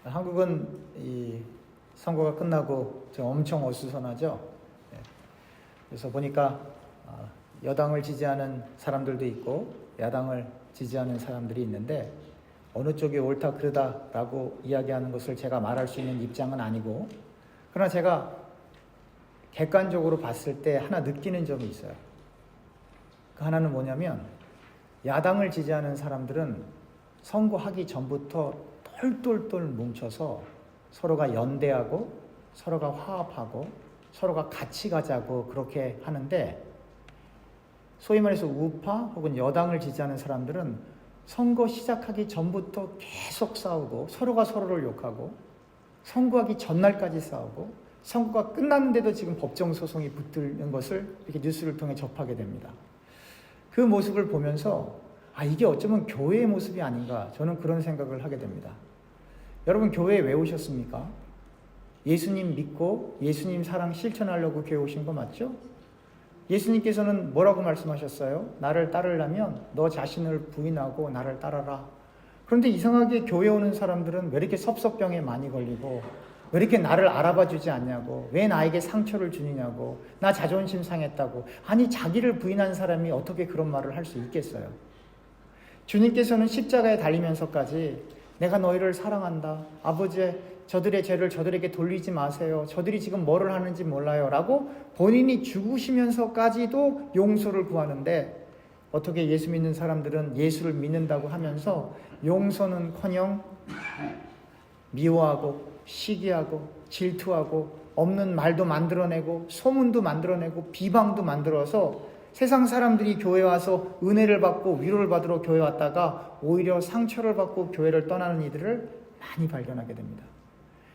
한국은 이 선거가 끝나고 엄청 어수선하죠. 그래서 보니까 여당을 지지하는 사람들도 있고 야당을 지지하는 사람들이 있는데 어느 쪽이 옳다 그르다라고 이야기하는 것을 제가 말할 수 있는 입장은 아니고, 그러나 제가 객관적으로 봤을 때 하나 느끼는 점이 있어요. 그 하나는 뭐냐면, 야당을 지지하는 사람들은 선거하기 전부터 똘똘똘 뭉쳐서 서로가 연대하고 서로가 화합하고 서로가 같이 가자고 그렇게 하는데, 소위 말해서 우파 혹은 여당을 지지하는 사람들은 선거 시작하기 전부터 계속 싸우고 서로가 서로를 욕하고 선거하기 전날까지 싸우고 선거가 끝났는데도 지금 법정 소송이 붙는 것을 이렇게 뉴스를 통해 접하게 됩니다. 그 모습을 보면서 이게 어쩌면 교회의 모습이 아닌가, 저는 그런 생각을 하게 됩니다. 여러분, 교회에 왜 오셨습니까? 예수님 믿고 예수님 사랑 실천하려고 교회 오신 거 맞죠? 예수님께서는 뭐라고 말씀하셨어요? 나를 따르려면 너 자신을 부인하고 나를 따라라. 그런데 이상하게 교회 오는 사람들은 왜 이렇게 섭섭병에 많이 걸리고, 왜 이렇게 나를 알아봐 주지 않냐고, 왜 나에게 상처를 주느냐고, 나 자존심 상했다고. 아니, 자기를 부인한 사람이 어떻게 그런 말을 할 수 있겠어요? 주님께서는 십자가에 달리면서까지 내가 너희를 사랑한다. 아버지, 저들의 죄를 저들에게 돌리지 마세요. 저들이 지금 뭐를 하는지 몰라요. 라고 본인이 죽으시면서까지도 용서를 구하는데, 어떻게 예수 믿는 사람들은 예수를 믿는다고 하면서 용서는커녕 미워하고 시기하고 질투하고 없는 말도 만들어내고 소문도 만들어내고 비방도 만들어서 세상 사람들이 교회 와서 은혜를 받고 위로를 받으러 교회 왔다가 오히려 상처를 받고 교회를 떠나는 이들을 많이 발견하게 됩니다.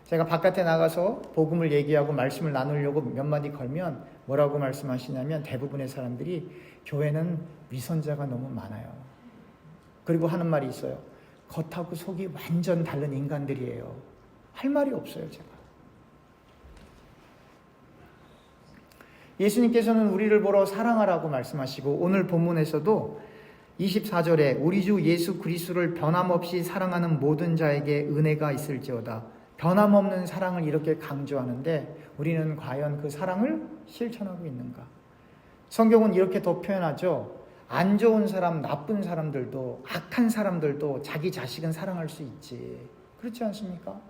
제가 바깥에 나가서 복음을 얘기하고 말씀을 나누려고 몇 마디 걸면 뭐라고 말씀하시냐면, 대부분의 사람들이 교회는 위선자가 너무 많아요. 그리고 하는 말이 있어요. 겉하고 속이 완전 다른 인간들이에요. 할 말이 없어요, 제가. 예수님께서는 우리를 보러 사랑하라고 말씀하시고, 오늘 본문에서도 24절에 우리 주 예수 그리스도를 변함없이 사랑하는 모든 자에게 은혜가 있을지어다. 변함없는 사랑을 이렇게 강조하는데 우리는 과연 그 사랑을 실천하고 있는가? 성경은 이렇게 더 표현하죠. 안 좋은 사람, 나쁜 사람들도, 악한 사람들도 자기 자식은 사랑할 수 있지. 그렇지 않습니까?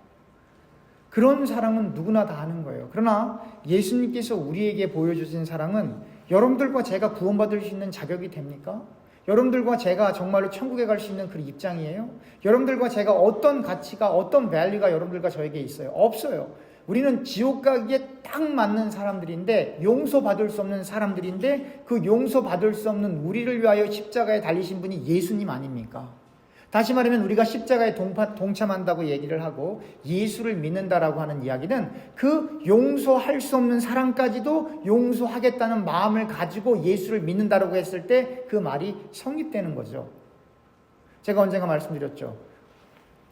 그런 사랑은 누구나 다 하는 거예요. 그러나 예수님께서 우리에게 보여주신 사랑은 여러분들과 제가 구원받을 수 있는 자격이 됩니까? 여러분들과 제가 정말로 천국에 갈 수 있는 그 입장이에요? 여러분들과 제가 어떤 가치가, 어떤 밸류가 여러분들과 저에게 있어요? 없어요. 우리는 지옥 가기에 딱 맞는 사람들인데, 용서받을 수 없는 사람들인데, 그 용서받을 수 없는 우리를 위하여 십자가에 달리신 분이 예수님 아닙니까? 다시 말하면 우리가 십자가에 동참한다고 얘기를 하고 예수를 믿는다라고 하는 이야기는 그 용서할 수 없는 사람까지도 용서하겠다는 마음을 가지고 예수를 믿는다라고 했을 때 그 말이 성립되는 거죠. 제가 언젠가 말씀드렸죠.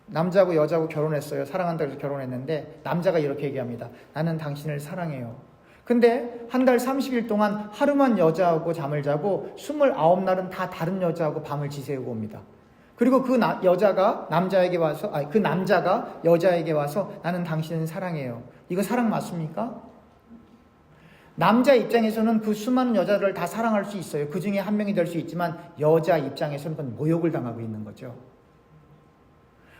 남자하고 여자하고 결혼했어요. 사랑한다고 해서 결혼했는데 남자가 이렇게 얘기합니다. 나는 당신을 사랑해요. 근데 한 달 30일 동안 하루만 여자하고 잠을 자고 29날은 다 다른 여자하고 밤을 지새우고 옵니다. 그리고 그 여자가 남자에게 와서, 그 남자가 여자에게 와서 나는 당신을 사랑해요. 이거 사랑 맞습니까? 남자 입장에서는 그 수많은 여자를 다 사랑할 수 있어요. 그 중에 한 명이 될 수 있지만 여자 입장에서는 그건 모욕을 당하고 있는 거죠.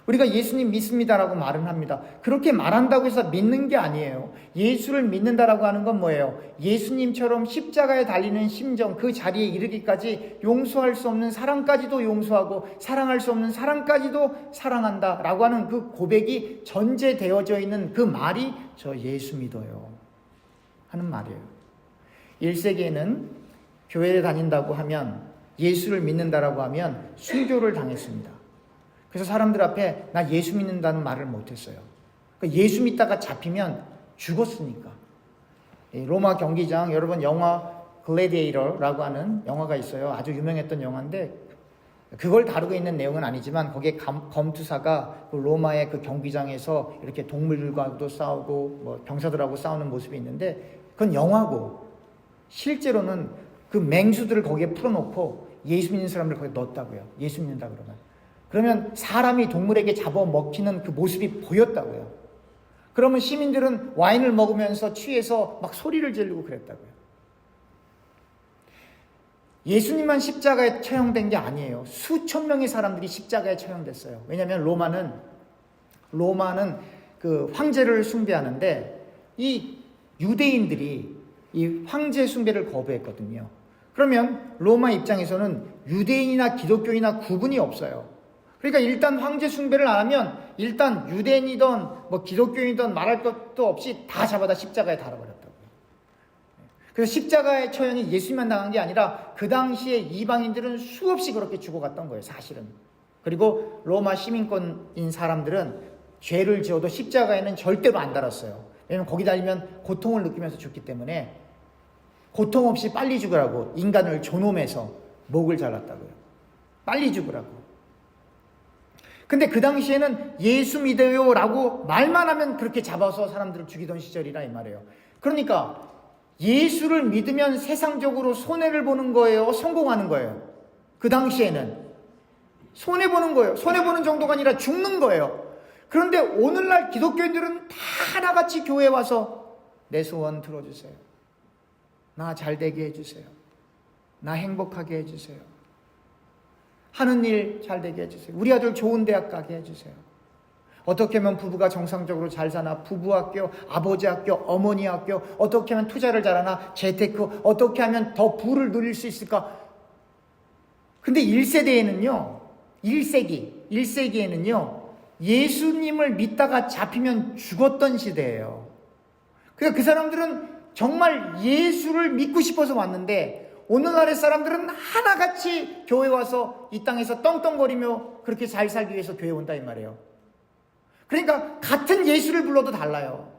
우리가 예수님 믿습니다라고 말은 합니다. 그렇게 말한다고 해서 믿는 게 아니에요. 예수를 믿는다라고 하는 건 뭐예요? 예수님처럼 십자가에 달리는 심정, 그 자리에 이르기까지 용서할 수 없는 사랑까지도 용서하고 사랑할 수 없는 사랑까지도 사랑한다라고 하는 그 고백이 전제되어져 있는 그 말이 저 예수 믿어요 하는 말이에요. 1세기에는 교회에 다닌다고 하면, 예수를 믿는다라고 하면 순교를 당했습니다. 그래서 사람들 앞에 나 예수 믿는다는 말을 못했어요. 그러니까 예수 믿다가 잡히면 죽었으니까. 로마 경기장, 여러분 영화 글래디에이터라고 하는 영화가 있어요. 아주 유명했던 영화인데 그걸 다루고 있는 내용은 아니지만 거기에 검투사가 그 로마의 그 경기장에서 이렇게 동물들과도 싸우고 뭐 병사들하고 싸우는 모습이 있는데, 그건 영화고 실제로는 그 맹수들을 거기에 풀어놓고 예수 믿는 사람들 거기에 넣었다고요. 예수 믿는다 그러면. 그러면 사람이 동물에게 잡아먹히는 그 모습이 보였다고요. 그러면 시민들은 와인을 먹으면서 취해서 막 소리를 지르고 그랬다고요. 예수님만 십자가에 처형된 게 아니에요. 수천 명의 사람들이 십자가에 처형됐어요. 왜냐하면 로마는 그 황제를 숭배하는데 이 유대인들이 이 황제 숭배를 거부했거든요. 그러면 로마 입장에서는 유대인이나 기독교인이나 구분이 없어요. 그러니까 일단 황제 숭배를 안 하면 일단 유대인이든 뭐 기독교인이든 말할 것도 없이 다 잡아다 십자가에 달아버렸다고요. 그래서 십자가의 처형이 예수님만 당한 게 아니라 그 당시에 이방인들은 수없이 그렇게 죽어갔던 거예요, 사실은. 그리고 로마 시민권인 사람들은 죄를 지어도 십자가에는 절대로 안 달았어요. 왜냐하면 거기 달리면 고통을 느끼면서 죽기 때문에 고통 없이 빨리 죽으라고 인간을 존엄해서 목을 잘랐다고요. 빨리 죽으라고. 근데 그 당시에는 예수 믿어요 라고 말만 하면 그렇게 잡아서 사람들을 죽이던 시절이라 이 말이에요. 그러니까 예수를 믿으면 세상적으로 손해를 보는 거예요? 성공하는 거예요? 그 당시에는 손해보는 거예요. 손해보는 정도가 아니라 죽는 거예요. 그런데 오늘날 기독교인들은 다 하나같이 교회에 와서 내 소원 들어주세요. 나 잘되게 해주세요. 나 행복하게 해주세요. 하는 일 잘되게 해주세요. 우리 아들 좋은 대학 가게 해주세요. 어떻게 하면 부부가 정상적으로 잘 사나, 부부 학교, 아버지 학교, 어머니 학교, 어떻게 하면 투자를 잘하나, 재테크, 어떻게 하면 더 부를 누릴 수 있을까. 근데 1세대에는요, 1세기에는요, 예수님을 믿다가 잡히면 죽었던 시대예요. 그러니까 그 사람들은 정말 예수를 믿고 싶어서 왔는데, 오늘날의 사람들은 하나같이 교회 와서 이 땅에서 떵떵거리며 그렇게 잘 살기 위해서 교회 온다 이 말이에요. 그러니까 같은 예수를 불러도 달라요.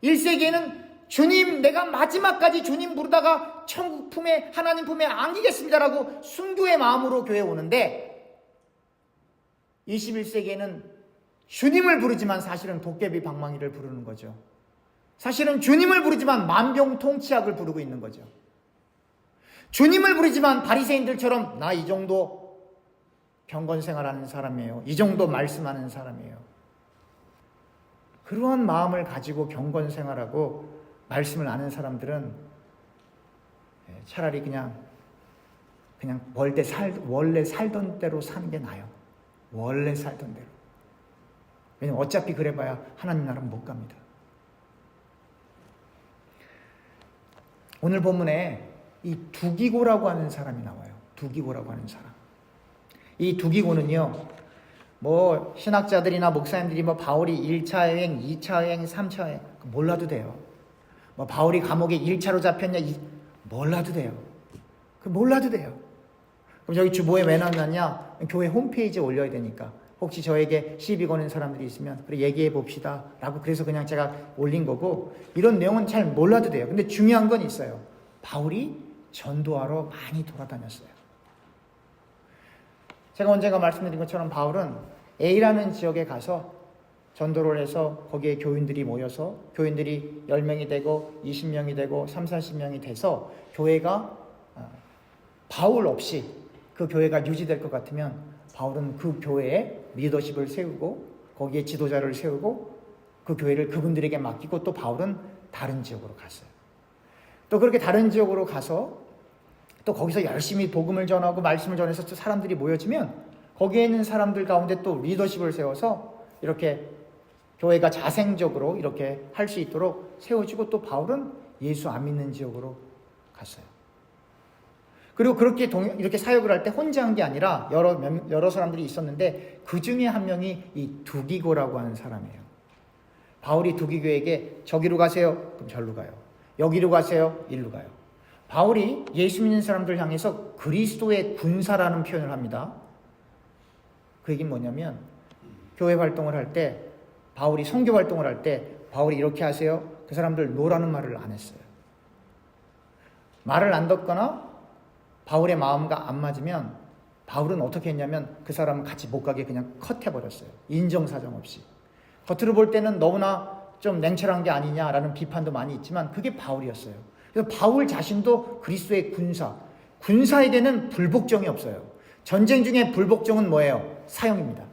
1세기에는 주님, 내가 마지막까지 주님 부르다가 천국 품에, 하나님 품에 안기겠습니다라고 순교의 마음으로 교회에 오는데, 21세기에는 주님을 부르지만 사실은 도깨비 방망이를 부르는 거죠. 사실은 주님을 부르지만 만병통치약을 부르고 있는 거죠. 주님을 부르지만 바리새인들처럼 나 이 정도 경건 생활하는 사람이에요. 이 정도 말씀하는 사람이에요. 그러한 마음을 가지고 경건 생활하고 말씀을 아는 사람들은 차라리 그냥 원래 살던 대로 사는 게 나아요. 원래 살던 대로. 왜냐면 어차피 그래봐야 하나님 나라는 못 갑니다. 오늘 본문에 이 두기고라고 하는 사람이 나와요. 두기고라고 하는 사람. 이 두기고는요, 뭐 신학자들이나 목사님들이 뭐 바울이 1차 여행, 2차 여행, 3차 여행 몰라도 돼요. 뭐 바울이 감옥에 1차로 잡혔냐 몰라도 돼요. 그 몰라도 돼요. 그럼 저기 주보에 왜 놨냐? 교회 홈페이지에 올려야 되니까. 혹시 저에게 시비 거는 사람들이 있으면 그래 얘기해 봅시다 라고 그래서 그냥 제가 올린 거고, 이런 내용은 잘 몰라도 돼요. 근데 중요한 건 있어요. 바울이 전도하러 많이 돌아다녔어요. 제가 언젠가 말씀드린 것처럼 바울은 A라는 지역에 가서 전도를 해서 거기에 교인들이 모여서 교인들이 10명이 되고 20명이 되고 30-40명이 돼서 교회가 바울 없이 그 교회가 유지될 것 같으면 바울은 그 교회에 리더십을 세우고 거기에 지도자를 세우고 그 교회를 그분들에게 맡기고 또 바울은 다른 지역으로 갔어요. 또 그렇게 다른 지역으로 가서 또 거기서 열심히 복음을 전하고 말씀을 전해서 또 사람들이 모여지면 거기에 있는 사람들 가운데 또 리더십을 세워서 이렇게 교회가 자생적으로 이렇게 할 수 있도록 세워지고, 또 바울은 예수 안 믿는 지역으로 갔어요. 그리고 그렇게 이렇게 사역을 할 때 혼자 한 게 아니라 여러 사람들이 있었는데 그 중에 한 명이 이 두기고라고 하는 사람이에요. 바울이 두기고에게 저기로 가세요. 그럼 절로 가요. 여기로 가세요. 일로 가요. 바울이 예수 믿는 사람들 향해서 그리스도의 군사라는 표현을 합니다. 그 얘기는 뭐냐면 교회 활동을 할 때, 바울이 선교 활동을 할 때 바울이 이렇게 하세요. 그 사람들 노라는 말을 안 했어요. 말을 안 듣거나 바울의 마음과 안 맞으면 바울은 어떻게 했냐면 그 사람은 같이 못 가게 그냥 컷해버렸어요. 인정사정 없이. 겉으로 볼 때는 너무나 좀 냉철한 게 아니냐라는 비판도 많이 있지만 그게 바울이었어요. 그래서 바울 자신도 그리스도의 군사에게는 불복종이 없어요. 전쟁 중에 불복종은 뭐예요? 사형입니다.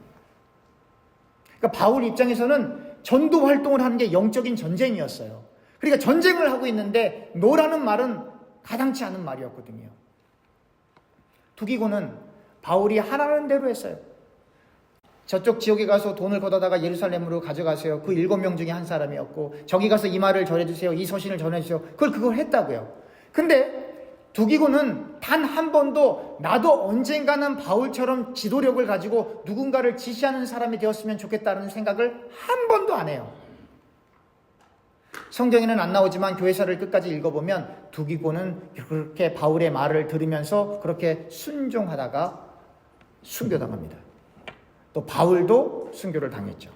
그러니까 바울 입장에서는 전도 활동을 하는 게 영적인 전쟁이었어요. 그러니까 전쟁을 하고 있는데 노라는 말은 가당치 않은 말이었거든요. 두기고는 바울이 하라는 대로 했어요. 저쪽 지역에 가서 돈을 걷어다가 예루살렘으로 가져가세요. 그 7명 중에 한 사람이었고, 저기 가서 이 말을 전해주세요. 이 서신을 전해주세요. 그걸 했다고요. 근데 두기고는 단 한 번도 나도 언젠가는 바울처럼 지도력을 가지고 누군가를 지시하는 사람이 되었으면 좋겠다는 생각을 한 번도 안 해요. 성경에는 안 나오지만 교회사를 끝까지 읽어보면 두기고는 그렇게 바울의 말을 들으면서 그렇게 순종하다가 순교당합니다. 또 바울도 순교를 당했죠.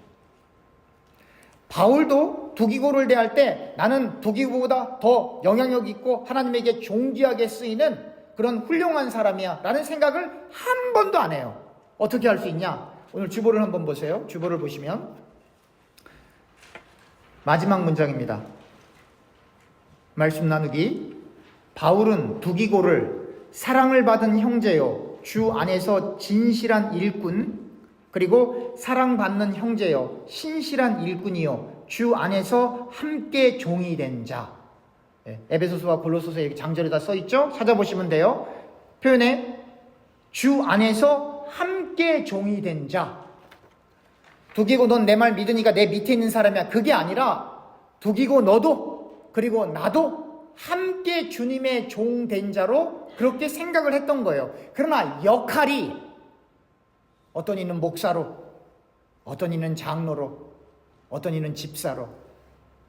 바울도 두기고를 대할 때 나는 두기고보다 더 영향력 있고 하나님에게 존귀하게 쓰이는 그런 훌륭한 사람이야 라는 생각을 한 번도 안 해요. 어떻게 할 수 있냐? 오늘 주보를 한번 보세요. 주보를 보시면 마지막 문장입니다. 말씀 나누기. 바울은 두기고를 사랑을 받은 형제요 주 안에서 진실한 일꾼, 그리고 사랑받는 형제요 신실한 일꾼이요 주 안에서 함께 종이 된 자. 에베소서와 골로새서 여기 장절에다 써있죠? 찾아보시면 돼요. 표현에 주 안에서 함께 종이 된 자. 두기고 넌 내 말 믿으니까 내 밑에 있는 사람이야. 그게 아니라 두기고 너도 그리고 나도 함께 주님의 종 된 자로 그렇게 생각을 했던 거예요. 그러나 역할이 어떤 이는 목사로, 어떤 이는 장로로, 어떤 이는 집사로,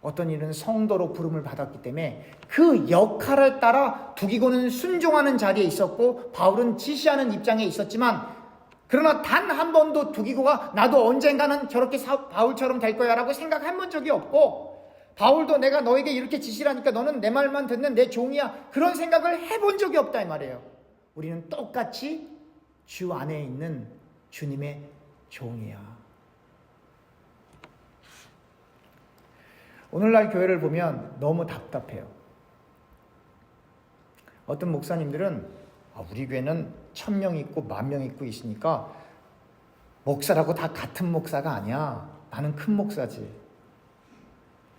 어떤 이는 성도로 부름을 받았기 때문에 그 역할을 따라 두기고는 순종하는 자리에 있었고 바울은 지시하는 입장에 있었지만, 그러나 단 한 번도 두기고가 나도 언젠가는 저렇게 바울처럼 될 거야 라고 생각해 본 적이 없고, 바울도 내가 너에게 이렇게 지시를 하니까 너는 내 말만 듣는 내 종이야 그런 생각을 해본 적이 없다 이 말이에요. 우리는 똑같이 주 안에 있는 주님의 종이야. 오늘날 교회를 보면 너무 답답해요. 어떤 목사님들은 우리 교회는 1000명 있고 10,000명 있고 있으니까 목사라고 다 같은 목사가 아니야. 나는 큰 목사지.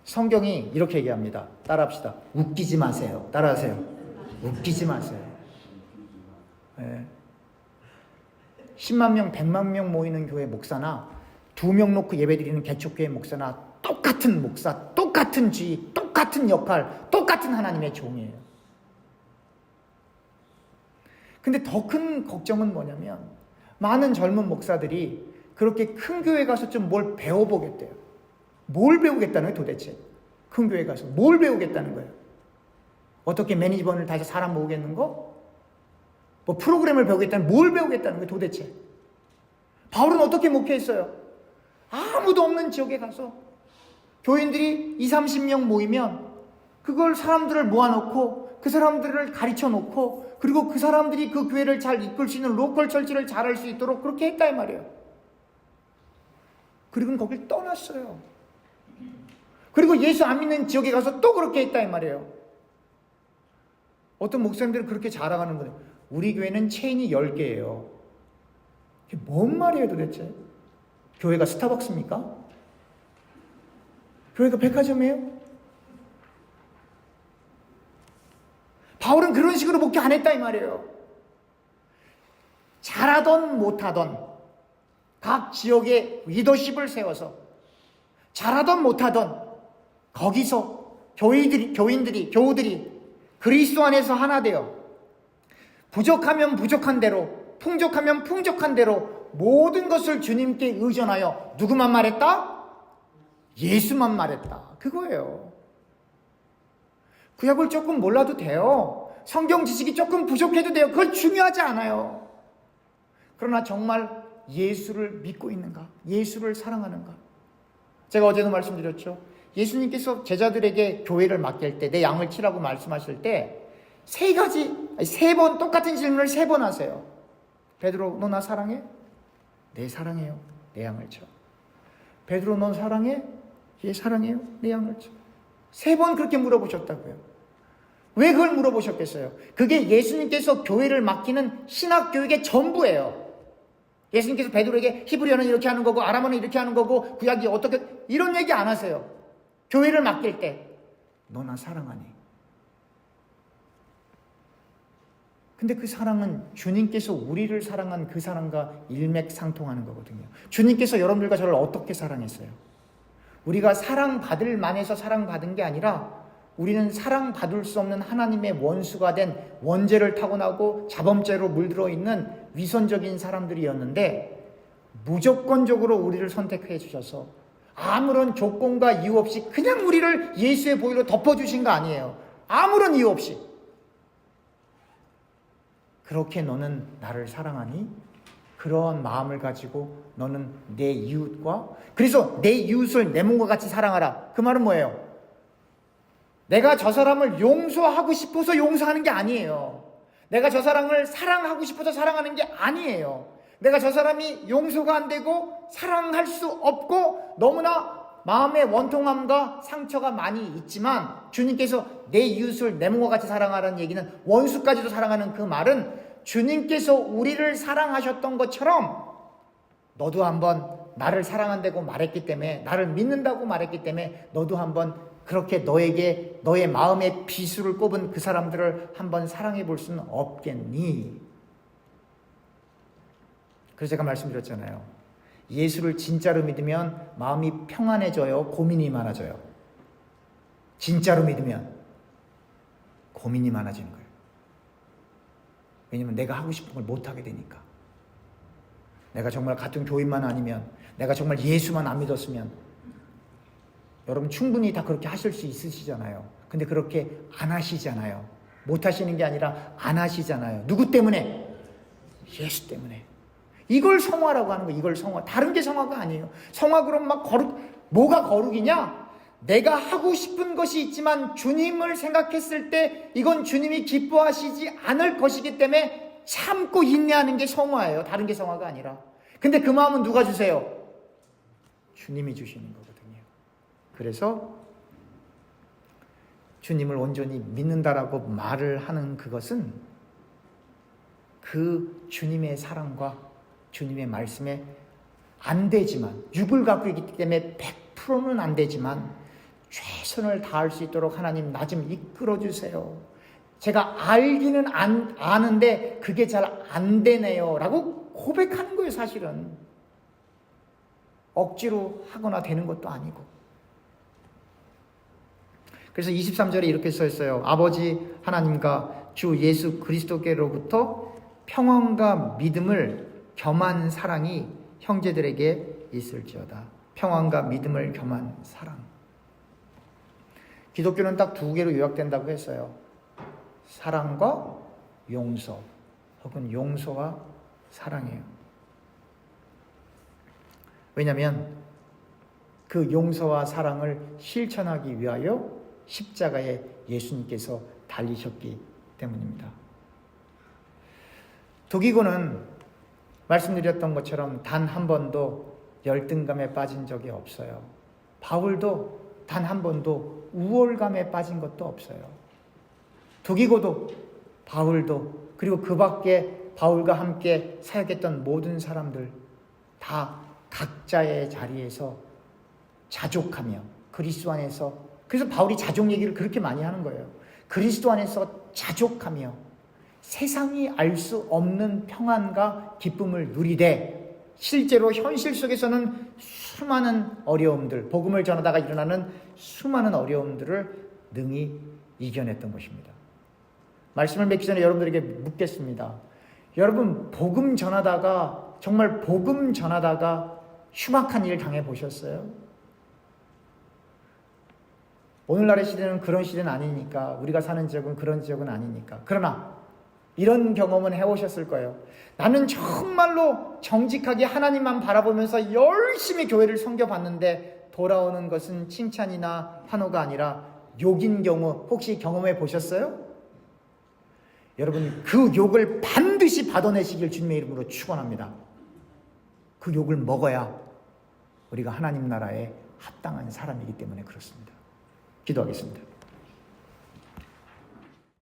성경이 이렇게 얘기합니다. 따라합시다. 웃기지 마세요. 따라하세요. 웃기지 마세요. 네. 10만 명, 100만 명 모이는 교회 목사나 2명 놓고 예배드리는 개척교회 목사나 똑같은 목사, 똑같은 지위, 똑같은 역할, 똑같은 하나님의 종이에요. 근데 더 큰 걱정은 뭐냐면 많은 젊은 목사들이 그렇게 큰 교회 가서 좀 뭘 배워보겠대요. 뭘 배우겠다는 거예요 도대체? 큰 교회 가서 뭘 배우겠다는 거예요? 어떻게 매니지먼트를 다시 사람 모으겠는 거? 뭐 프로그램을 배우겠다는, 뭘 배우겠다는 거예요 도대체? 바울은 어떻게 목회했어요? 아무도 없는 지역에 가서 교인들이 20-30명 모이면 그걸 사람들을 모아놓고 그 사람들을 가르쳐 놓고, 그리고 그 사람들이 그 교회를 잘 이끌 수 있는 로컬 철치를 잘할 수 있도록 그렇게 했다 이 말이에요. 그리고는 거길 떠났어요. 그리고 예수 안 믿는 지역에 가서 또 그렇게 했다 이 말이에요. 어떤 목사님들은 그렇게 자랑하는 거예요. 우리 교회는 체인이 10개예요. 이게 뭔 말이에요 도대체? 교회가 스타벅스입니까? 교회가 백화점이에요? 바울은 그런 식으로 목회 안 했다 이 말이에요. 잘하던 못하던 각 지역에 리더십을 세워서 잘하던 못하던 거기서 교우들이 그리스도 안에서 하나 되어 부족하면 부족한 대로, 풍족하면 풍족한 대로 모든 것을 주님께 의존하여 누구만 말했다? 예수만 말했다. 그거예요. 구약을 조금 몰라도 돼요. 성경 지식이 조금 부족해도 돼요. 그건 중요하지 않아요. 그러나 정말 예수를 믿고 있는가? 예수를 사랑하는가? 제가 어제도 말씀드렸죠. 예수님께서 제자들에게 교회를 맡길 때, 내 양을 치라고 말씀하실 때 세 번 똑같은 질문을 3번 하세요. 베드로, 너 나 사랑해? 네, 사랑해요. 내 양을 쳐. 베드로, 넌 사랑해? 예, 사랑해요. 내 양을 쳐. 3번 그렇게 물어보셨다고요. 왜 그걸 물어보셨겠어요? 그게 예수님께서 교회를 맡기는 신학교육의 전부예요. 예수님께서 베드로에게 히브리어는 이렇게 하는 거고 아람어는 이렇게 하는 거고 구약이 어떻게, 이런 얘기 안 하세요. 교회를 맡길 때 너 나 사랑하니? 근데 그 사랑은 주님께서 우리를 사랑한 그 사랑과 일맥상통하는 거거든요. 주님께서 여러분들과 저를 어떻게 사랑했어요? 우리가 사랑받을 만해서 사랑받은 게 아니라 우리는 사랑받을 수 없는 하나님의 원수가 된 원죄를 타고나고 자범죄로 물들어 있는 위선적인 사람들이었는데 무조건적으로 우리를 선택해 주셔서 아무런 조건과 이유 없이 그냥 우리를 예수의 보혈로 덮어주신 거 아니에요. 아무런 이유 없이. 그렇게 너는 나를 사랑하니? 그러한 마음을 가지고 너는 내 이웃과, 그래서 내 이웃을 내 몸과 같이 사랑하라. 그 말은 뭐예요? 내가 저 사람을 용서하고 싶어서 용서하는 게 아니에요. 내가 저 사람을 사랑하고 싶어서 사랑하는 게 아니에요. 내가 저 사람이 용서가 안 되고 사랑할 수 없고 너무나 마음의 원통함과 상처가 많이 있지만 주님께서 내 이웃을 내 몸과 같이 사랑하라는 얘기는 원수까지도 사랑하는 그 말은 주님께서 우리를 사랑하셨던 것처럼 너도 한번 나를 사랑한다고 말했기 때문에, 나를 믿는다고 말했기 때문에 너도 한번 그렇게 너에게 너의 마음의 비수를 꼽은 그 사람들을 한번 사랑해 볼 수는 없겠니? 그래서 제가 말씀드렸잖아요. 예수를 진짜로 믿으면 마음이 평안해져요? 고민이 많아져요? 진짜로 믿으면 고민이 많아지는 거예요. 왜냐면 내가 하고 싶은 걸 못하게 되니까. 내가 정말 같은 교인만 아니면, 내가 정말 예수만 안 믿었으면, 여러분 충분히 다 그렇게 하실 수 있으시잖아요. 근데 그렇게 안 하시잖아요. 못 하시는 게 아니라 안 하시잖아요. 누구 때문에? 예수 때문에. 이걸 성화라고 하는 거예요. 이걸 성화. 다른 게 성화가 아니에요. 성화 그럼 막 뭐가 거룩이냐? 내가 하고 싶은 것이 있지만 주님을 생각했을 때 이건 주님이 기뻐하시지 않을 것이기 때문에 참고 인내하는 게 성화예요. 다른 게 성화가 아니라. 근데 그 마음은 누가 주세요? 주님이 주시는 거거든요. 그래서 주님을 온전히 믿는다라고 말을 하는 그것은 그 주님의 사랑과 주님의 말씀에 안 되지만, 육을 갖고 있기 때문에 100%는 안 되지만 최선을 다할 수 있도록 하나님 나 좀 이끌어 주세요. 제가 알기는 아는데 그게 잘 안 되네요 라고 고백하는 거예요. 사실은 억지로 하거나 되는 것도 아니고. 그래서 23절에 이렇게 써 있어요. 아버지 하나님과 주 예수 그리스도께로부터 평안과 믿음을 겸한 사랑이 형제들에게 있을지어다. 평안과 믿음을 겸한 사랑. 기독교는 딱 두 개로 요약된다고 했어요. 사랑과 용서, 혹은 용서와 사랑이에요. 왜냐하면 그 용서와 사랑을 실천하기 위하여 십자가에 예수님께서 달리셨기 때문입니다. 독이고는 말씀드렸던 것처럼 단 한 번도 열등감에 빠진 적이 없어요. 바울도 단 한 번도 우월감에 빠진 것도 없어요. 독이고도 바울도, 그리고 그 밖에 바울과 함께 사역했던 모든 사람들 다 각자의 자리에서 자족하며 그리스도 안에서, 그래서 바울이 자족 얘기를 그렇게 많이 하는 거예요. 그리스도 안에서 자족하며 세상이 알 수 없는 평안과 기쁨을 누리되 실제로 현실 속에서는 수많은 어려움들, 복음을 전하다가 일어나는 수많은 어려움들을 능히 이겨냈던 것입니다. 말씀을 맺기 전에 여러분들에게 묻겠습니다. 여러분 복음 전하다가, 정말 복음 전하다가 흉악한 일 당해보셨어요? 오늘날의 시대는 그런 시대는 아니니까, 우리가 사는 지역은 그런 지역은 아니니까. 그러나 이런 경험은 해오셨을 거예요. 나는 정말로 정직하게 하나님만 바라보면서 열심히 교회를 섬겨봤는데 돌아오는 것은 칭찬이나 환호가 아니라 욕인 경우 혹시 경험해 보셨어요? 여러분 그 욕을 반드시 받아내시길 주님의 이름으로 축원합니다. 그 욕을 먹어야 우리가 하나님 나라에 합당한 사람이기 때문에 그렇습니다. 기도하겠습니다.